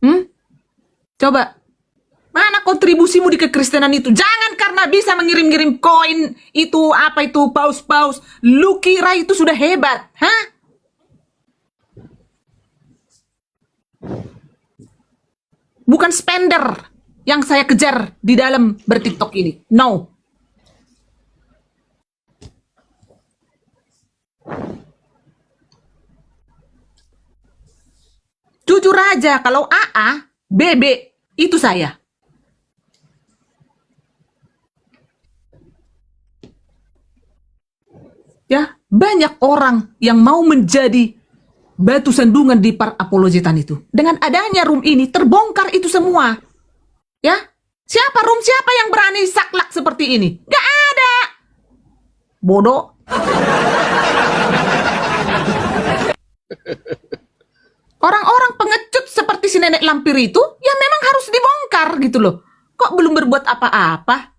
Hmm? Coba. Mana kontribusimu di kekristenan itu? Jangan karena bisa mengirim-ngirim koin itu apa itu paus-paus. Lu kira itu sudah hebat, hah? Bukan spender yang saya kejar di dalam bertiktok ini. No. Jujur aja, kalau AA, BB, itu saya. Ya, banyak orang yang mau menjadi batu sandungan di para apologetan itu. Dengan adanya room ini, terbongkar itu semua. Ya, siapa yang berani saklak seperti ini? Gak ada. Bodoh. Orang-orang pengecut seperti si nenek lampir itu, ya memang harus dibongkar gitu loh. Kok belum berbuat apa-apa?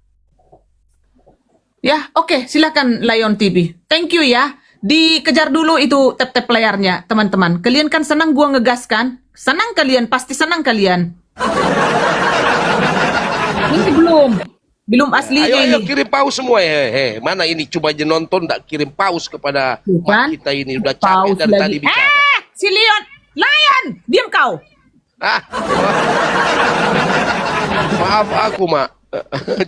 Ya, oke, silakan Lion TV. Thank you ya. Dikejar dulu itu tap-tap layarnya, teman-teman. Kalian kan senang gua ngegas kan? Senang kalian, pasti senang kalian. Ini belum aslinya Ayo ini. kirim paus semua ya. Mana ini coba aja nonton ndak kirim paus kepada mak Bukan? kita ini udah capek Paus dari lagi. tadi bicara. Si Lion, diam kau. Ah, maaf aku mak.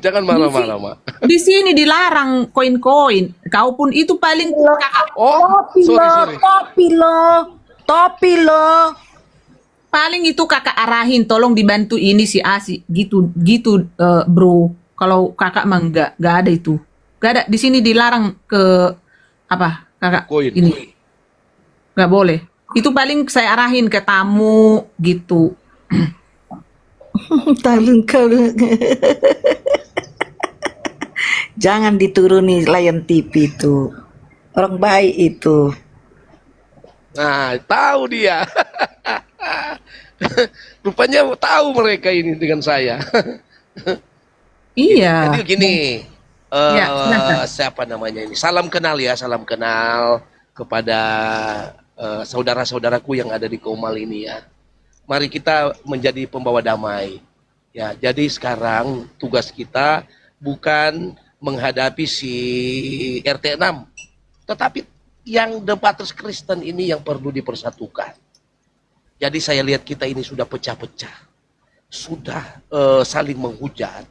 Jangan marah-marah mak. Di sini dilarang koin-koin. Kau pun itu paling kakak. Oh, sorry. Topi lo. Paling itu kakak arahin, tolong dibantu ini si Asi, gitu bro. Kalau kakak mah nggak ada itu, nggak ada di sini dilarang ke apa kakak Koin. ini nggak boleh. Itu paling saya arahin ke tamu gitu. Talung kau. Jangan dituruni Lion TV itu. Orang baik itu. Nah, tahu dia. Rupanya tahu mereka ini dengan saya. Iya. Jadi gini, Ya, silakan. siapa namanya ini? Salam kenal ya, salam kenal kepada saudara-saudaraku yang ada di Komal ini ya. Mari kita menjadi pembawa damai. Ya, jadi sekarang tugas kita bukan menghadapi si RT6, tetapi yang debaters Kristen ini yang perlu dipersatukan. Jadi saya lihat kita ini sudah pecah-pecah, sudah saling menghujat,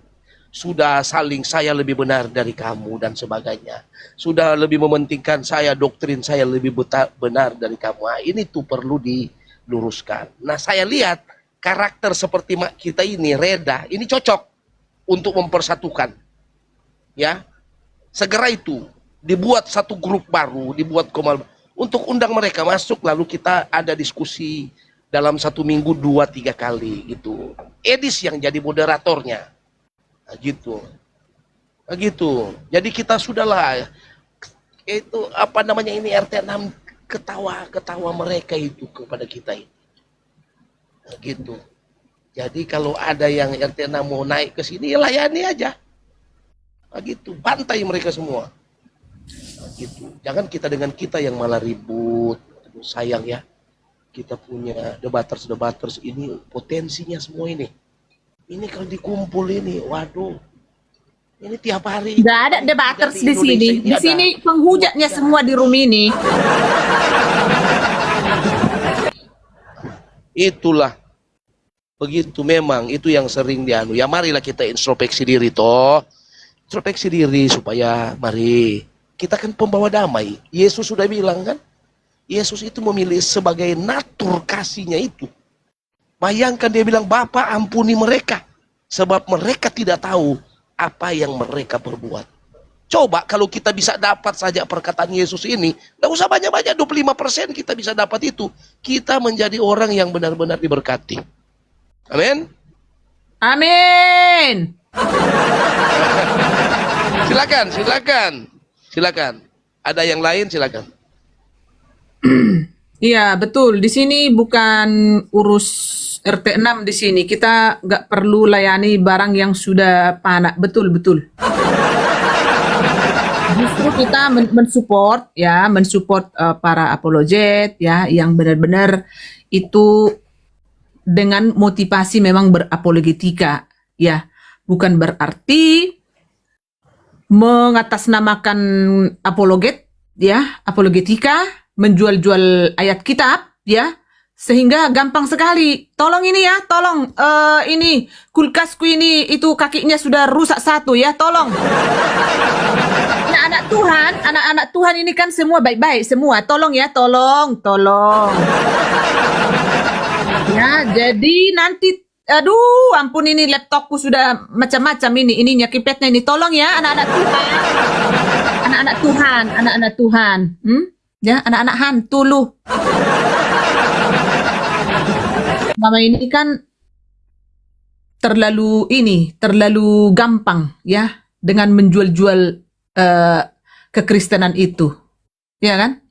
sudah saling saya lebih benar dari kamu dan sebagainya. Sudah lebih mementingkan saya, doktrin saya lebih benar dari kamu. Nah, ini tuh perlu diluruskan. Nah, saya lihat karakter seperti mak kita ini, Reda, ini cocok untuk mempersatukan. Ya, segera itu dibuat satu grup baru, dibuat Komal untuk undang mereka masuk, lalu kita ada diskusi dalam 1 minggu 2-3 kali gitu. Edis yang jadi moderatornya. Nah, gitu. Nah, gitu. Jadi kita sudahlah itu apa namanya ini RT6 ketawa mereka itu kepada kita ini. Nah, gitu. Jadi kalau ada yang RT6 mau naik ke sini ya layani aja. Nah, gitu. Bantai mereka semua. Nah, gitu. Jangan kita dengan kita yang malah ribut. Aduh, sayang ya. Kita punya debaters ini potensinya semua ini. Ini kalau dikumpul ini, waduh. Ini tiap hari. Nggak ada debaters di sini. Di sini penghujatnya semua di room ini. Itulah. Begitu memang itu yang sering dianu. Ya marilah kita introspeksi diri toh. Introspeksi diri supaya mari. Kita kan pembawa damai. Yesus sudah bilang kan. Yesus itu memilih sebagai natur kasihnya itu. Bayangkan dia bilang, Bapa ampuni mereka. Sebab mereka tidak tahu apa yang mereka perbuat. Coba kalau kita bisa dapat saja perkataan Yesus ini. Tidak usah banyak-banyak, 25% kita bisa dapat itu. Kita menjadi orang yang benar-benar diberkati. Amin. Amin. Silakan. Ada yang lain silakan. Iya, betul. Di sini bukan urus RT6 di sini. Kita nggak perlu layani barang yang sudah panak. Betul. Justru kita mensupport ya, mensupport para apologet ya yang benar-benar itu dengan motivasi memang berapologetika, ya. Bukan berarti mengatasnamakan apologetika, menjual-jual ayat kitab, ya. Sehingga gampang sekali. Tolong ini ya, tolong ini kulkasku ini itu kakinya sudah rusak satu ya, tolong. Anak-anak Tuhan ini kan semua baik-baik semua. Tolong ya, tolong. Ya, jadi nanti aduh, ampun ini laptopku sudah macam-macam ininya keypadnya ini. Tolong ya anak-anak Tuhan. Anak-anak Tuhan. Ya, anak-anak hantu lu. Mama ini kan terlalu gampang ya dengan menjual-jual kekristenan itu. Ya kan?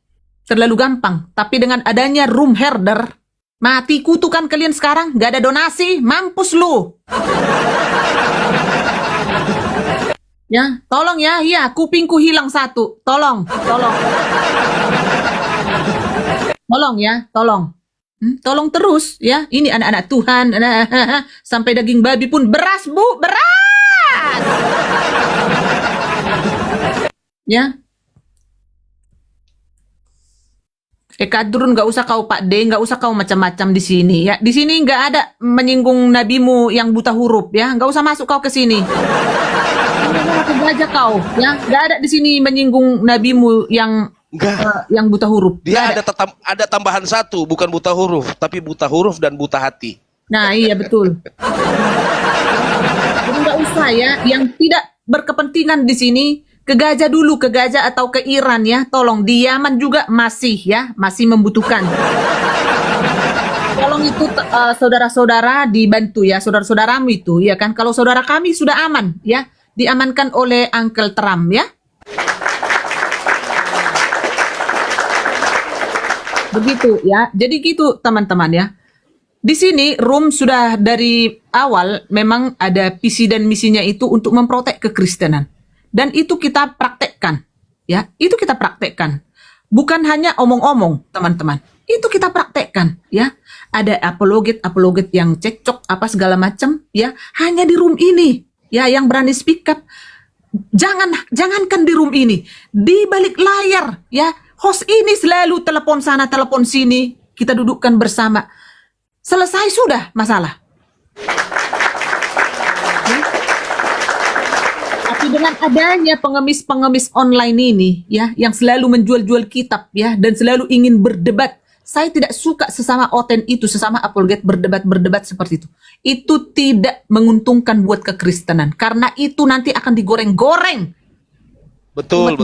Terlalu gampang. Tapi dengan adanya room herder, mati kutukan kalian sekarang, gak ada donasi, mampus lu. Ya, tolong ya, iya, kupingku hilang satu. Tolong. Tolong ya, tolong. Tolong terus ya. Ini anak-anak Tuhan, sampai daging babi pun beras, Bu, beras. Ya. Kadrun, nggak usah kau Pak D, nggak usah kau macam-macam di sini ya. Di sini nggak ada menyinggung nabimu yang buta huruf ya. Nggak usah masuk kau ke sini. Aja kau ya. Nggak ada di sini menyinggung nabimu yang buta huruf. Dia ada tambahan satu, bukan buta huruf, tapi buta huruf dan buta hati. Nah iya betul. Jadi nggak usah ya. Yang tidak berkepentingan di sini ke Gaza dulu, ke Gaza atau ke Iran ya. Tolong di Yaman juga masih membutuhkan. Tolong itu saudara-saudara dibantu ya, saudara-saudaramu itu ya kan. Kalau saudara kami sudah aman ya, diamankan oleh Uncle Trump ya. Begitu ya. Jadi gitu teman-teman ya. Di sini Room sudah dari awal memang ada visi dan misinya itu untuk memprotek kekristenan. Dan itu kita praktekkan. Ya, itu kita praktekkan. Bukan hanya omong-omong, teman-teman. Itu kita praktekkan, ya. Ada apologet yang cekcok apa segala macam, ya. Hanya di Room ini, ya, yang berani speak up. Jangankan di Room ini, di balik layar, ya. Host ini selalu telepon sana, telepon sini. Kita dudukkan bersama. Selesai sudah masalah. Ya. Tapi dengan adanya pengemis-pengemis online ini, ya, yang selalu menjual-jual kitab, ya, dan selalu ingin berdebat. Saya tidak suka sesama oten itu, sesama apologet berdebat seperti itu. Itu tidak menguntungkan buat kekristenan. Karena itu nanti akan digoreng-goreng. Betul.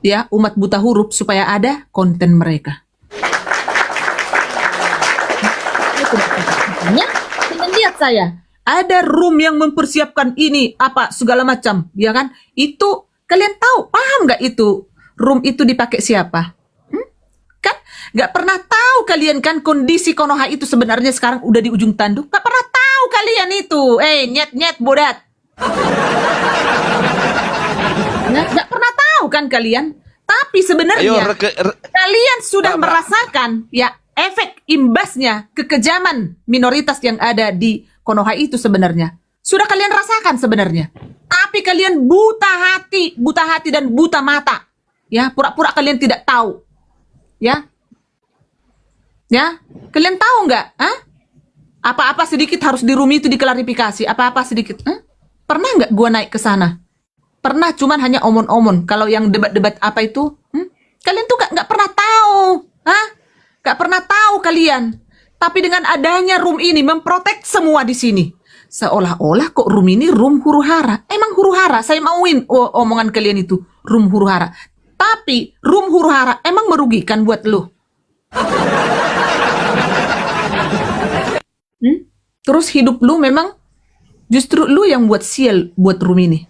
Ya, umat buta huruf supaya ada konten mereka. Ya, dengan lihat saya ada room yang mempersiapkan ini apa segala macam, ya kan? Itu kalian tahu, paham nggak itu room itu dipakai siapa? Kan nggak pernah tahu kalian kan kondisi Konoha itu sebenarnya sekarang udah di ujung tanduk. Nggak pernah tahu kalian itu. Nyet bodat. Nggak pernah tahu kan kalian? Tapi sebenarnya kalian sudah merasakan ya efek imbasnya kekejaman minoritas yang ada di Konoha itu sebenarnya. Sudah kalian rasakan sebenarnya. Tapi kalian buta hati dan buta mata. Ya, pura-pura kalian tidak tahu. Ya. Ya, kalian tahu nggak? Apa-apa sedikit harus di room itu diklarifikasi. Apa-apa sedikit. Pernah nggak gua naik ke sana? Pernah, cuman hanya omon-omon. Kalau yang debat-debat apa itu, kalian tuh nggak pernah tahu, nggak pernah tahu kalian. Tapi dengan adanya room ini memprotek semua di sini, seolah-olah kok room ini room huru hara. Emang huru hara, saya mauin omongan kalian itu room huru hara. Tapi room huru hara emang merugikan buat lo. Terus hidup lu memang justru lu yang buat sial buat room ini.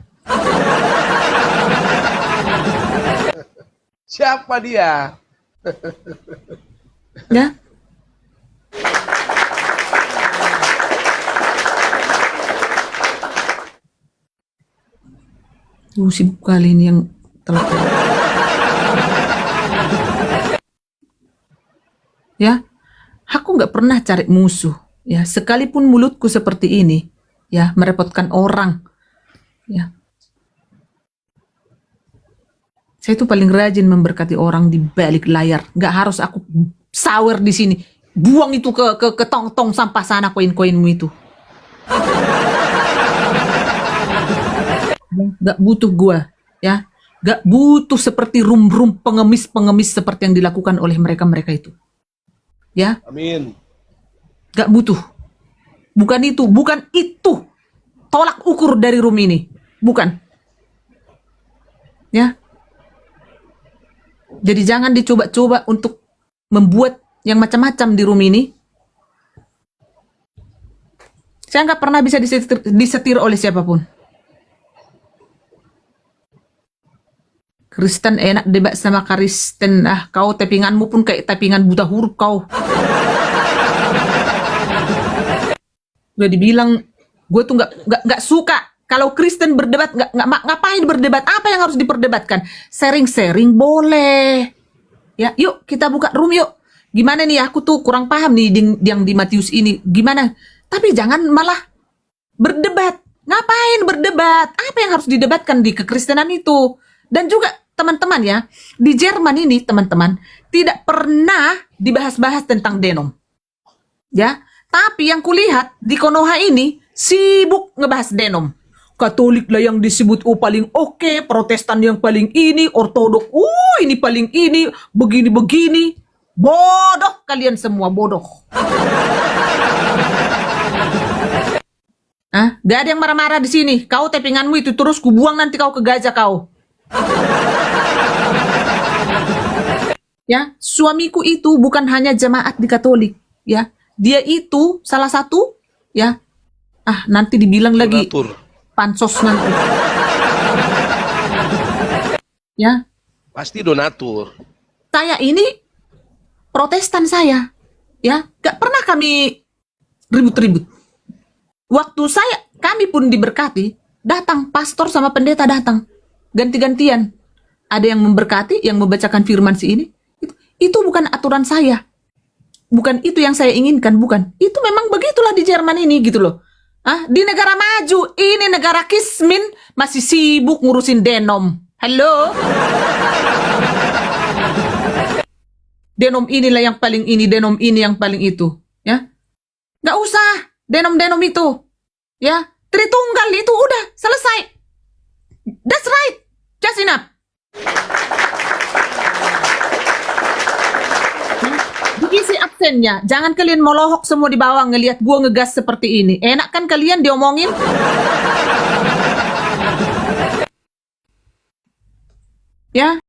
Siapa dia? Ya. Sibuk kali ini yang telepon. Ya, aku nggak pernah cari musuh. Ya, sekalipun mulutku seperti ini, ya, merepotkan orang, ya. Saya itu paling rajin memberkati orang di balik layar. Nggak harus aku sawer di sini. Buang itu ke tong-tong sampah sana koin-koinmu itu. Nggak butuh gua, ya. Nggak butuh seperti rum-rum pengemis-pengemis seperti yang dilakukan oleh mereka-mereka itu. Ya, Amin. nggak butuh. Bukan itu. Tolak ukur dari room ini. Bukan. Ya. Jadi jangan dicoba-coba untuk membuat yang macam-macam di room ini. Saya nggak pernah bisa disetir oleh siapapun. Kristen enak debat sama Kristen. Ah, kau tappinganmu pun kayak tappingan buta huruf kau. Udah dibilang, gue tuh nggak suka kalau Kristen berdebat. Ngapain berdebat? Apa yang harus diperdebatkan? Sharing-sharing boleh. Ya, yuk kita buka room yuk. Gimana nih? Aku tuh kurang paham nih yang di Matius ini. Gimana? Tapi jangan malah berdebat. Ngapain berdebat? Apa yang harus didebatkan di kekristenan itu? Dan juga teman-teman ya, di Jerman ini teman-teman tidak pernah dibahas-bahas tentang denom. Ya, tapi yang kulihat di Konoha ini sibuk ngebahas denom. Katolik lah yang disebut paling oke, Protestan yang paling ini, Ortodok, ini paling ini, begini-begini. Bodoh kalian semua, bodoh. Gak ada yang marah-marah di sini. Kau tappinganmu itu terus kubuang nanti kau ke gajah kau. Ya, suamiku itu bukan hanya jemaat di Katolik, ya. Dia itu salah satu, ya. Nanti dibilang lagi Donatur. pansos nanti. Ya, Pasti donatur. saya ini Protestan saya, ya. Gak pernah kami ribut-ribut. Waktu kami pun diberkati, datang pastor sama pendeta datang. Ganti-gantian. Ada yang memberkati, yang membacakan firman si ini. Itu bukan aturan saya. Bukan itu yang saya inginkan, bukan. Itu memang begitulah di Jerman ini gitu loh. Di negara maju, ini negara kismin, masih sibuk ngurusin denom. Halo? Denom inilah yang paling ini, denom ini yang paling itu. Ya, nggak usah denom-denom itu. Ya, Tritunggal itu udah selesai. That's right. Just enough. Diisi absennya. Jangan kalian melohok semua di bawah ngelihat gua ngegas seperti ini. Enak kan kalian diomongin? Ya.